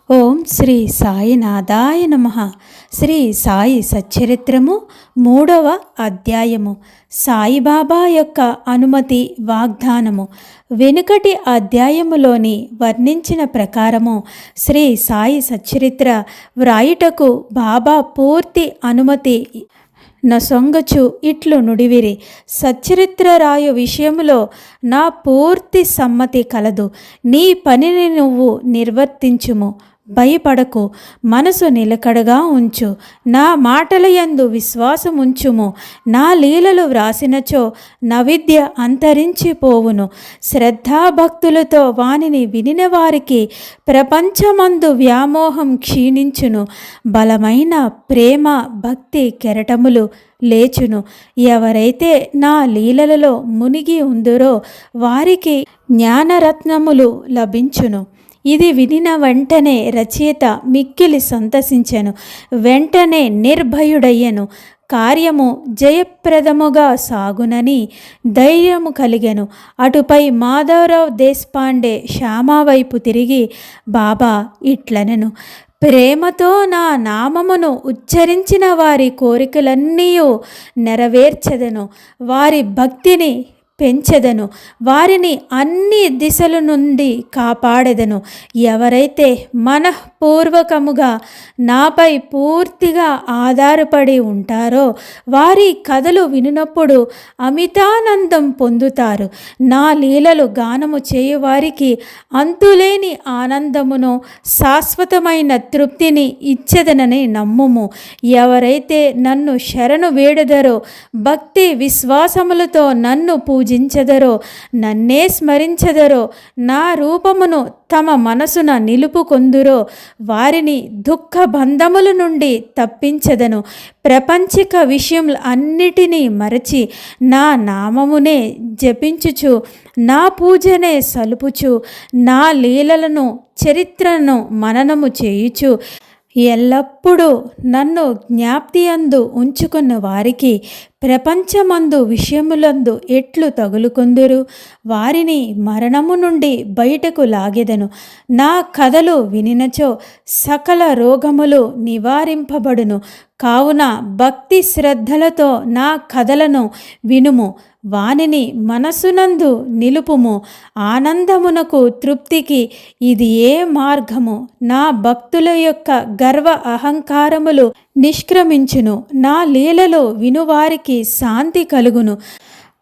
ఓం శ్రీ సాయినాథాయ నమః. శ్రీ సాయి సచ్చరిత్రము 3వ అధ్యాయము. సాయిబాబా యొక్క అనుమతి వాగ్దానము. వెనుకటి అధ్యాయములోని వర్ణించిన ప్రకారము శ్రీ సాయి సచ్చరిత్ర వ్రాయుటకు బాబా పూర్తి అనుమతి నొసొంగచు ఇట్లు నుడివిరి. సచ్చరిత్ర రాయు విషయములో నా పూర్తి సమ్మతి కలదు. నీ పనిని నువ్వు నిర్వర్తించుము. భయపడకు, మనసు నిలకడగా ఉంచు. నా మాటల యందు విశ్వాసముంచుము. నా లీలలు వ్రాసినచో నవిద్య అంతరించిపోవును. శ్రద్ధాభక్తులతో వానిని వినిన వారికి ప్రపంచమందు వ్యామోహం క్షీణించును. బలమైన ప్రేమ భక్తి కెరటములు లేచును. ఎవరైతే నా లీలలలో మునిగి ఉందురో వారికి జ్ఞానరత్నములు లభించును. ఇది వినిన వెంటనే రచయిత మిక్కిలి సంతసించెను. వెంటనే నిర్భయుడయ్యను. కార్యము జయప్రదముగా సాగునని ధైర్యము కలిగెను. అటుపై మాధవరావు దేశపాండే శ్యామా వైపు తిరిగి బాబా ఇట్లనెను: ప్రేమతో నా నామమును ఉచ్చరించిన వారి కోరికలన్నీ నెరవేర్చెదను. వారి భక్తిని పెంచెదను. వారిని అన్ని దిశల నుండి కాపాడెదను. ఎవరైతే మనఃపూర్వకముగా నాపై పూర్తిగా ఆధారపడి ఉంటారో వారి కథలు వినినప్పుడు అమితానందం పొందుతారు. నా లీలలు గానము చేయువారికి అంతులేని ఆనందమును శాశ్వతమైన తృప్తిని ఇచ్చెదనని నమ్ముము. ఎవరైతే నన్ను శరణు వేడెదరో, భక్తి విశ్వాసములతో నన్ను పూజించెదరో, నన్నే స్మరించెదరో, నా రూపమును తమ మనసున నిలుపుకొందురో వారిని దుఃఖ బంధముల నుండి తప్పించెదను. ప్రపంచిక విషయములు అన్నిటినీ మరచి నా నామమునే జపించుచు, నా పూజనే సలుపుచు, నా లీలలను చరిత్రను మననము చేయుచు, ఎల్లప్పుడూ నన్ను జ్ఞాప్తియందు ఉంచుకున్న వారికి ప్రపంచమందు విషయములందు ఎట్లు తగులుకొందురు. వారిని మరణము నుండి బయటకు లాగెదను. నా కథలు వినినచో సకల రోగములు నివారింపబడును. కావున భక్తి శ్రద్ధలతో నా కథలను వినుము. వానిని మనసునందు నిలుపుము. ఆనందమునకు తృప్తికి ఇది ఏ మార్గము. నా భక్తుల యొక్క గర్వ అహంకారములు నిష్క్రమించును. నా లీలలో వినువారికి శాంతి కలుగును.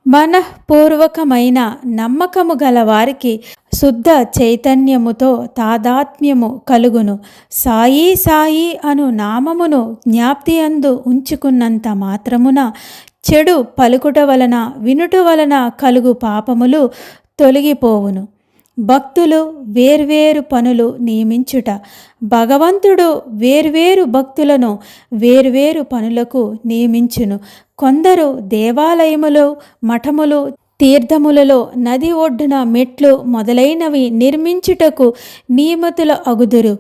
మనఃపూర్వకమైన నమ్మకము గల వారికి శుద్ధ చైతన్యముతో తాదాత్మ్యము కలుగును. సాయి సాయి అను నామమును జ్ఞాప్తియందు ఉంచుకున్నంత మాత్రమున చెడు పలుకుట వలన వినుట వలన కలుగు పాపములు తొలగిపోవును. భక్తులు వేర్వేరు పనులు నియమించుట. భగవంతుడు వేర్వేరు భక్తులను వేర్వేరు పనులకు నియమించును. కొందరు దేవాలయములు, మఠములు, తీర్థములలో, నది ఒడ్డున మెట్లు మొదలైనవి నిర్మించుటకు నియమితులు అగుదురు.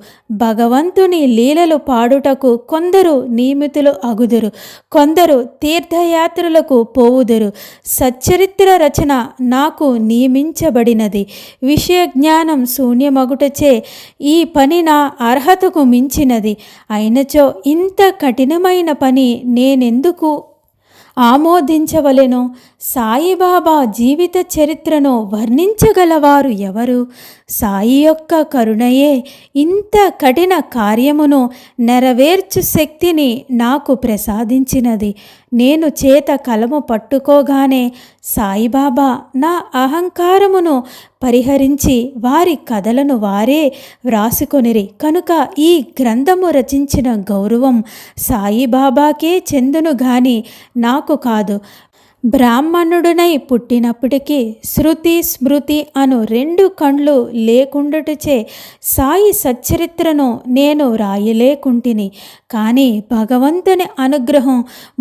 భగవంతుని లీలలు పాడుటకు కొందరు నియమితులు అగుదురు. కొందరు తీర్థయాత్రలకు పోవుదురు. సచ్చరిత్ర రచన నాకు నియమించబడినది. విషయ జ్ఞానం శూన్యమగుటచే ఈ పని నా అర్హతకు మించినది. అయినచో ఇంత కఠినమైన పని నేనెందుకు ఆమోదించవలెను? సాయిబాబా జీవిత చరిత్రను వర్ణించగలవారు ఎవరు? సాయి యొక్క కరుణయే ఇంత కఠిన కార్యమును నెరవేర్చు శక్తిని నాకు ప్రసాదించినది. నేను చేత కలము పట్టుకోగానే సాయిబాబా నా అహంకారమును పరిహరించి వారి కథలను వారే వ్రాసుకొనిరి. కనుక ఈ గ్రంథము రచించిన గౌరవం సాయిబాబాకే చెందును గాని నాకు కాదు. బ్రాహ్మణుడినై పుట్టినప్పటికీ శృతి స్మృతి అను 2 కళ్ళు లేకుండుటచే సాయి సచ్చరిత్రను నేను రాయలేకుంటిని. కానీ భగవంతుని అనుగ్రహం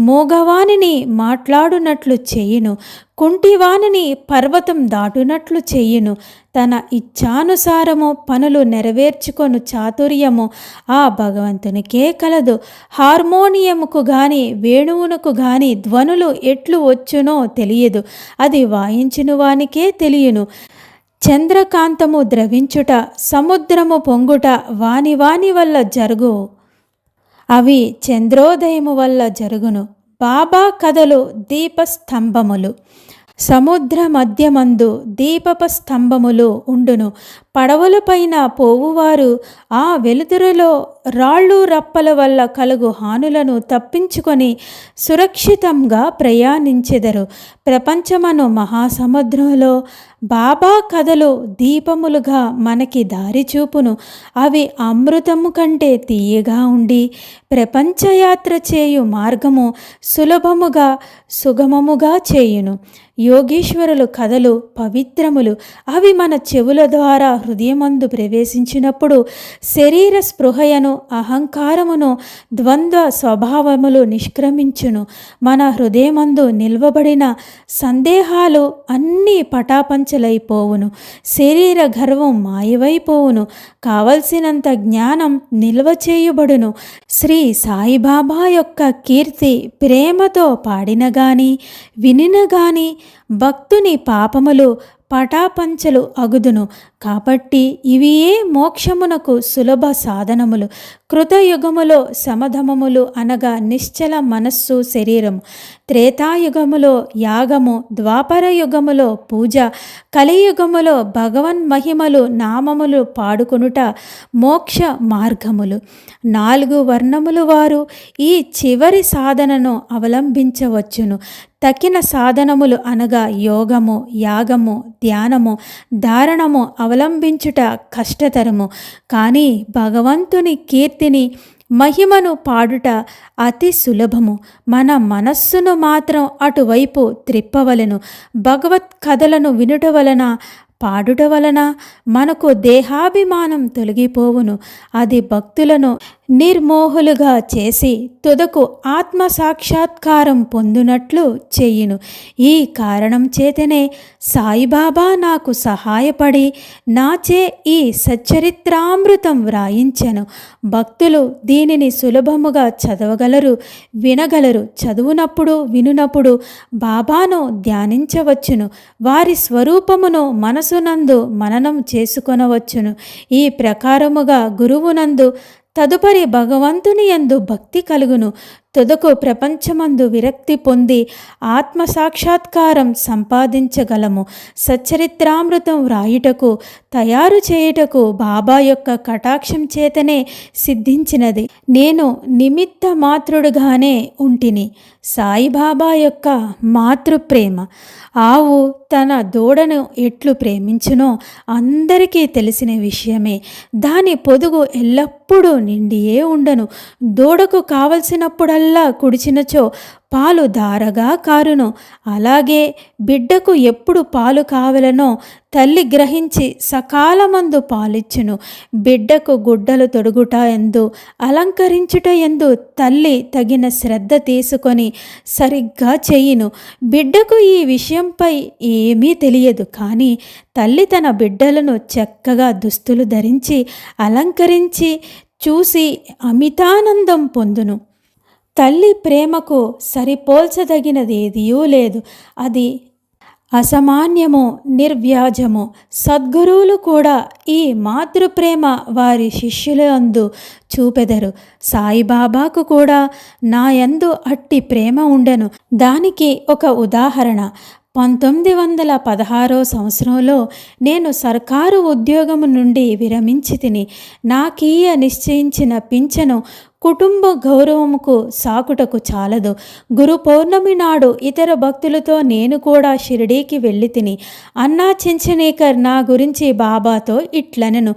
మూగవానిని మాట్లాడునట్లు చేయును, కుంటివానిని పర్వతం దాటునట్లు చేయును. తన ఇచ్ఛానుసారము పనులు నెరవేర్చుకొను చాతుర్యము ఆ భగవంతునికే కలదు. హార్మోనియముకు గాని వేణువునకు గాని ధ్వనులు ఎట్లు వచ్చునో తెలియదు. అది వాయించిన వానికే తెలియను. చంద్రకాంతము ద్రవించుట, సముద్రము పొంగుట వాని వాని వల్ల జరుగు, అవి చంద్రోదయము వల్ల జరుగును. బాబా కథలు దీపస్తంభములు. సముద్ర మధ్యమందు దీపపు స్తంభములు ఉండును. పడవలపైన పోవువారు ఆ వెలుతురులో రాళ్ళు రప్పల వల్ల కలుగు హానులను తప్పించుకొని సురక్షితంగా ప్రయాణించెదరు. ప్రపంచమను మహాసముద్రంలో బాబా కథలు దీపములుగా మనకి దారి చూపును. అవి అమృతము కంటే తీయగా ఉండి ప్రపంచయాత్ర చేయు మార్గము సులభముగా సుగమముగా చేయును. యోగీశ్వరులు కథలు పవిత్రములు. అవి మన చెవుల ద్వారా హృదయమందు ప్రవేశించినప్పుడు శరీర స్పృహయను, అహంకారమును, ద్వంద్వ స్వభావములు నిష్క్రమించును. మన హృదయమందు నిల్వబడిన సందేహాలు అన్నీ పటాపంచలైపోవును. శరీర గర్వం మాయవైపోవును. కావలసినంత జ్ఞానం నిల్వ చేయుబడును. శ్రీ సాయిబాబా యొక్క కీర్తి ప్రేమతో పాడిన గాని వినిన గాని భక్తుని పాపములు పటాపంచలు అగుదును. కాబట్టి ఇవియే మోక్షమునకు సులభ సాధనములు. కృతయుగములో సమధమములు అనగా నిశ్చల మనస్సు శరీరము, త్రేతాయుగములో యాగము, ద్వాపర యుగములో పూజ, కలియుగములో భగవన్ మహిమలు నామములు పాడుకొనుట మోక్ష మార్గములు. 4 వర్ణములు వారు ఈ చివరి సాధనను అవలంబించవచ్చును. తక్కిన సాధనములు అనగా యోగము, యాగము, ధ్యానము, ధారణము అవలంబించుట కష్టతరము. కానీ భగవంతుని కీర్తిని మహిమను పాడుట అతి సులభము. మన మనస్సును మాత్రం అటువైపు త్రిప్పవలెను. భగవత్ కథలను వినుట వలన పాడుట వలన మనకు దేహాభిమానం తొలగిపోవును. అది భక్తులను నిర్మోహులుగా చేసి తుదకు ఆత్మ సాక్షాత్కారం పొందునట్లు చేయును. ఈ కారణం చేతనే సాయిబాబా నాకు సహాయపడి నాచే ఈ సచ్చరిత్రామృతం వ్రాయించెను. భక్తులు దీనిని సులభముగా చదవగలరు, వినగలరు. చదువునప్పుడు వినునప్పుడు బాబాను ధ్యానించవచ్చును. వారి స్వరూపమును మనసునందు మననం చేసుకొనవచ్చును. ఈ ప్రకారముగా గురువునందు తదుపరి భగవంతుని యందు భక్తి కలుగును. తుదకు ప్రపంచమందు విరక్తి పొంది ఆత్మ సాక్షాత్కారం సంపాదించగలము. సచ్చరిత్రామృతం వ్రాయుటకు, తయారు చేయుటకు బాబా యొక్క కటాక్షం చేతనే సిద్ధించినది. నేను నిమిత్త మాత్రుడుగానే ఉంటిని. సాయిబాబా యొక్క మాతృప్రేమ. ఆవు తన దూడను ఎట్లు ప్రేమించునో అందరికీ తెలిసిన విషయమే. దాని పొదుగు ఎల్లప్పుడూ నిండియే ఉండను. దూడకు కావలసినప్పుడల్లా కుడిచినచో పాలు ధారగా కారును. అలాగే బిడ్డకు ఎప్పుడు పాలు కావలనో తల్లి గ్రహించి సకాలమందు పాలిచ్చును. బిడ్డకు గుడ్డలు తొడుగుట ఎందు, అలంకరించుట ఎందు తల్లి తగిన శ్రద్ధ తీసుకొని సరిగ్గా చేయును. బిడ్డకు ఈ విషయంపై ఏమీ తెలియదు. కానీ తల్లి తన బిడ్డలను చక్కగా దుస్తులు ధరించి అలంకరించి చూసి అమితానందం పొందును. తల్లి ప్రేమకు సరిపోల్చదగినదేదియూ లేదు. అది అసామాన్యము, నిర్వ్యాజము. సద్గురువులు కూడా ఈ మాతృప్రేమ వారి శిష్యుల యందు చూపెదరు. సాయిబాబాకు కూడా నా యందు అట్టి ప్రేమ ఉండెను. దానికి ఒక ఉదాహరణ. 1916 సంవత్సరంలో నేను సర్కారు ఉద్యోగము నుండి విరమించి తిని. నాకీయ నిశ్చయించిన పింఛను కుటుంబ గౌరవముకు సాకుటకు చాలదు. గురు పౌర్ణమి నాడు ఇతర భక్తులతో నేను కూడా షిరిడీకి వెళ్ళి తిని. అన్నా చెంచనేకర్ నా గురించి బాబాతో ఇట్లనెను,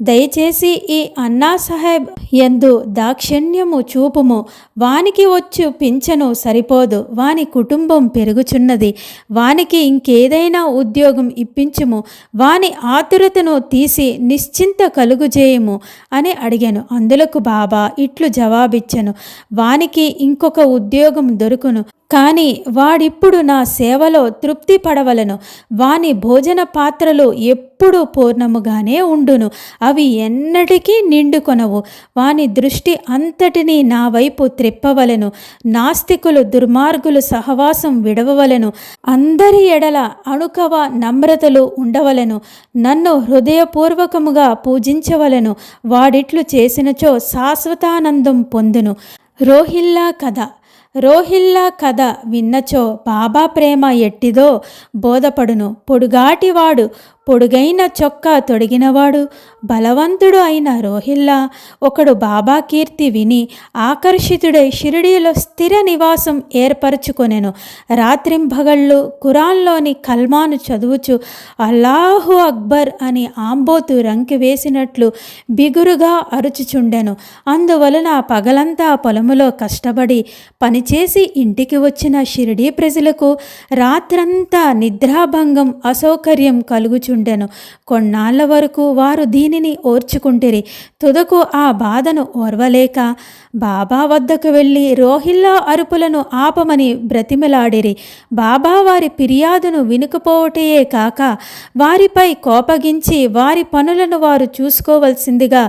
దయచేసి ఈ అన్నా సాహెబ్ యందు దాక్షిణ్యము చూపుము. వానికి వచ్చు పింఛను సరిపోదు. వాని కుటుంబం పెరుగుచున్నది. వానికి ఇంకేదైనా ఉద్యోగం ఇప్పించుము. వాని ఆతురతను తీసి నిశ్చింత కలుగుజేయము అని అడిగాను. అందులకు బాబా ఇట్లు జవాబిచ్చెను, వానికి ఇంకొక ఉద్యోగం దొరుకును. కాని వాడిప్పుడు నా సేవలో తృప్తి పడవలను. వాని భోజన పాత్రలు ఎప్పుడూ పూర్ణముగానే ఉండును, అవి ఎన్నటికీ నిండుకొనవు. వాని దృష్టి అంతటినీ నా వైపు త్రిప్పవలను. నాస్తికులు దుర్మార్గులు సహవాసం విడవవలను. అందరి ఎడల అణుకవ నమ్రతలు ఉండవలను. నన్ను హృదయపూర్వకముగా పూజించవలను. వాడిట్లు చేసినచో శాశ్వతానందం పొందును. రోహిల్లా కథ విన్నచో బాబా ప్రేమ ఎట్టిదో బోధపడును. పొడుగాటివాడు, పొడుగైన చొక్కా తొడిగినవాడు, బలవంతుడు అయిన రోహిల్లా ఒకడు బాబా కీర్తి విని ఆకర్షితుడై షిరిడీలో స్థిర నివాసం ఏర్పరచుకొనెను. రాత్రింబగళ్ళు ఖురాన్లోని కల్మాను చదువుచు అల్లాహు అక్బర్ అని ఆంబోతు రంకి వేసినట్లు బిగురుగా అరుచుచుండెను. అందువలన పగలంతా పొలములో కష్టపడి పనిచేసి ఇంటికి వచ్చిన షిరిడీ ప్రజలకు రాత్రంతా నిద్రాభంగం, అసౌకర్యం కలుగుచుండెను. కొన్నాళ్ల వరకు వారు దీనిని ఓర్చుకుంటిరి. తుదకు ఆ బాధను ఓర్వలేక బాబా వద్దకు వెళ్ళి రోహిల్లా అరుపులను ఆపమని బ్రతిమలాడిరి. బాబా వారి ఫిర్యాదును వినుకపోవటయే కాక వారిపై కోపగించి వారి పనులను వారు చూసుకోవలసిందిగా,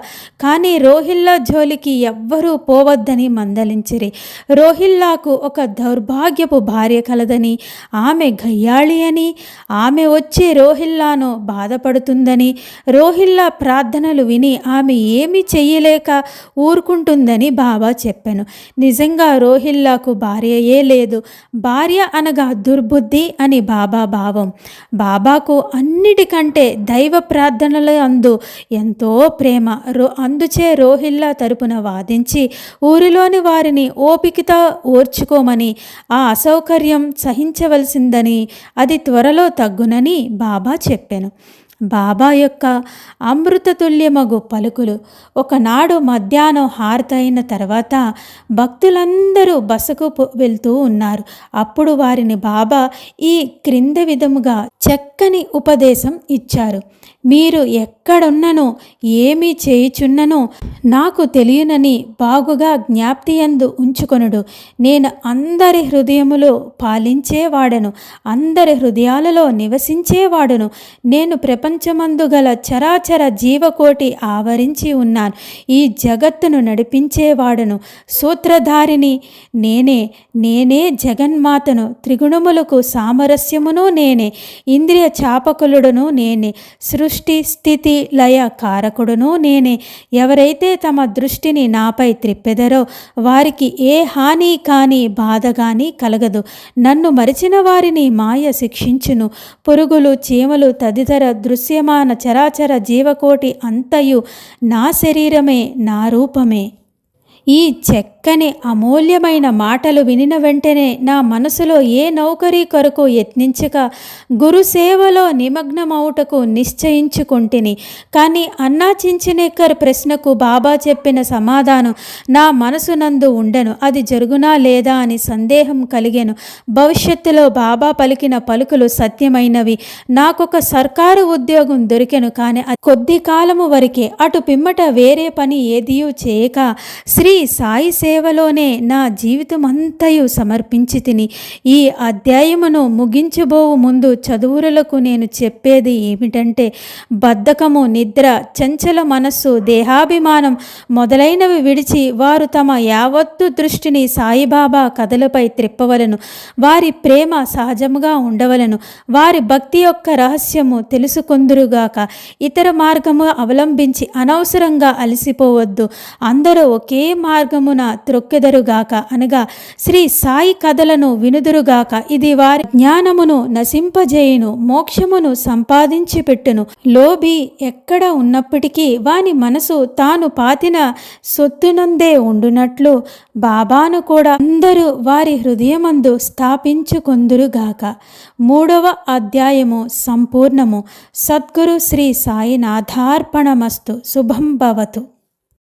కానీ రోహిల్లా జోలికి ఎవ్వరూ పోవద్దని మందలించిరి. రోహిల్లాకు ఒక దౌర్భాగ్యపు భార్య కలదని, ఆమె గయ్యాళి అని, ఆమె వచ్చి రోహిల్లాను బాధపడుతుందని, రోహిల్లా ప్రార్థనలు విని ఆమె ఏమీ చెయ్యలేక ఊరుకుంటుందని బాబా చెప్పాను. నిజంగా రోహిల్లాకు భార్యయే లేదు. భార్య అనగా దుర్బుద్ధి అని బాబా భావం. బాబాకు అన్నిటికంటే దైవ ప్రార్థనల అందు ఎంతో ప్రేమ. అందుచే రోహిల్లా తరపున వాదించి ఊరిలోని వారిని ఓపికతో ఓర్చుకోమని, ఆ అసౌకర్యం సహించవలసిందని, అది త్వరలో తగ్గునని బాబా చెప్పాను. బాబా యొక్క అమృతతుల్యమగు పలుకులు. ఒకనాడు మధ్యాహ్నం హారతైన తర్వాత భక్తులందరూ బసకు వెళ్తూ ఉన్నారు. అప్పుడు వారిని బాబా ఈ క్రింద విధముగా చక్కని ఉపదేశం ఇచ్చారు. మీరు ఎక్కడున్నను ఏమి చేయుచున్నను నాకు తెలియనని బాగుగా జ్ఞాప్తియందు ఉంచుకొనుడు. నేను అందరి హృదయములో పాలించేవాడను, అందరి హృదయాలలో నివసించేవాడును. నేను ప్రపంచమందు గల చరాచర జీవకోటి ఆవరించి ఉన్నాను. ఈ జగత్తును నడిపించేవాడను, సూత్రధారిని నేనే జగన్మాతను. త్రిగుణములకు సామరస్యమును నేనే, ఇంద్రియ చాపకులుడును నేనే, సృష్టి స్థితి లయ కారకుడును నేనే. ఎవరైతే తమ దృష్టిని నాపై త్రిప్పెదరో వారికి ఏ హాని కానీ బాధ కానీ కలగదు. నన్ను మరిచిన వారిని మాయ శిక్షించును. పురుగులు, చీమలు తదితర దృశ్యమాన చరాచర జీవకోటి అంతయు నా శరీరమే, నా రూపమే. ఈ చక్కని అమూల్యమైన మాటలు వినిన వెంటనే నా మనసులో ఏ నౌకరీ కొరకు యత్నించక గురు సేవలో నిమగ్నమవుటకు నిశ్చయించుకొంటిని. కానీ అన్నా చించినేకర్ ప్రశ్నకు బాబా చెప్పిన సమాధానం నా మనసునందు ఉండెను. అది జరుగునా లేదా అని సందేహం కలిగెను. భవిష్యత్తులో బాబా పలికిన పలుకులు సత్యమైనవి. నాకొక సర్కారు ఉద్యోగం దొరికెను, కానీ కొద్ది కాలము వరకే. అటు పిమ్మట వేరే పని ఏదియూ చేయక శ్రీ సాయి సేవలోనే నా జీవితమంతయు సమర్పించి తిని, ఈ అధ్యాయమును ముగించబోవు ముందు చదువురులకు నేను చెప్పేది ఏమిటంటే, బద్ధకము, నిద్ర, చంచల మనస్సు, దేహాభిమానం మొదలైనవి విడిచి వారు తమ యావత్తు దృష్టిని సాయిబాబా కథలపై త్రిప్పవలను. వారి ప్రేమ సహజముగా ఉండవలను. వారి భక్తి యొక్క రహస్యము తెలుసుకొందురుగాక. ఇతర మార్గము అవలంబించి అనవసరంగా అలసిపోవద్దు. అందరూ ఒకే మార్గమున త్రొక్కెదరుగాక, అనగా శ్రీ సాయి కథలను వినుదురుగాక. ఇది వారి జ్ఞానమును నశింపజేయును, మోక్షమును సంపాదించి పెట్టును. లోభి ఎక్కడ ఉన్నప్పటికీ వాని మనసు తాను పాతిన సొత్తునందే ఉండునట్లు బాబాను కూడా అందరూ వారి హృదయమందు స్థాపించుకొందురుగాక. 3వ అధ్యాయము సంపూర్ణము. సద్గురు శ్రీ సాయినాథార్పణమస్తు. శుభం భవతు.